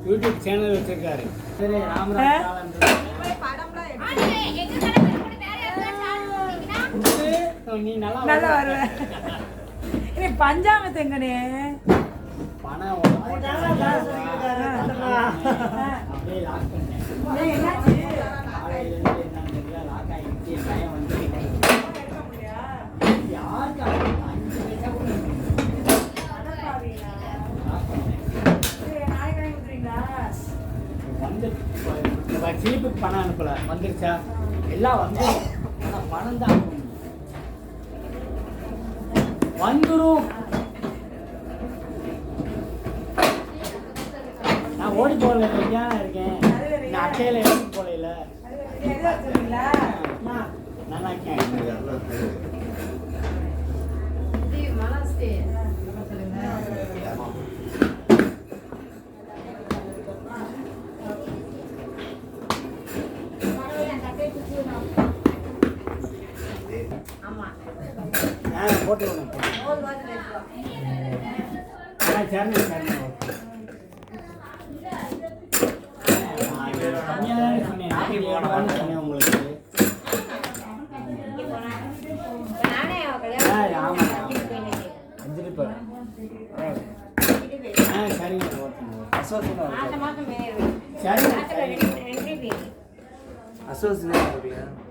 YouTube channel வச்சிருக்காரு. சரி ராமராஜ் நீ நல்லா வருவ. பஞ்சாங்கத்து எங்கனே பணம் அப்படியே லாக் பண்ணேன். என்னாச்சு? காலையிலேருந்து என்னன்னு தெரியல, லாக் ஆகிடுச்சு. பையன் வந்து யாருக்கு 5 பைசா கூட வந்து சீப்புக்கு பணம் அனுப்பல. வந்துருச்சா? எல்லாம் வந்து ஆனால் பணம் தான் வந்துடும். நான் ஓடி போகல, கல்யாணம் இருக்கேன். நான் அட்டையில எடுத்து போகல. நல்லா இருக்கேன். போட்டு சரண சரண சொன்னேன் உங்களுக்கு. சரிங்க மாசம் சரி அசோசியேஷன்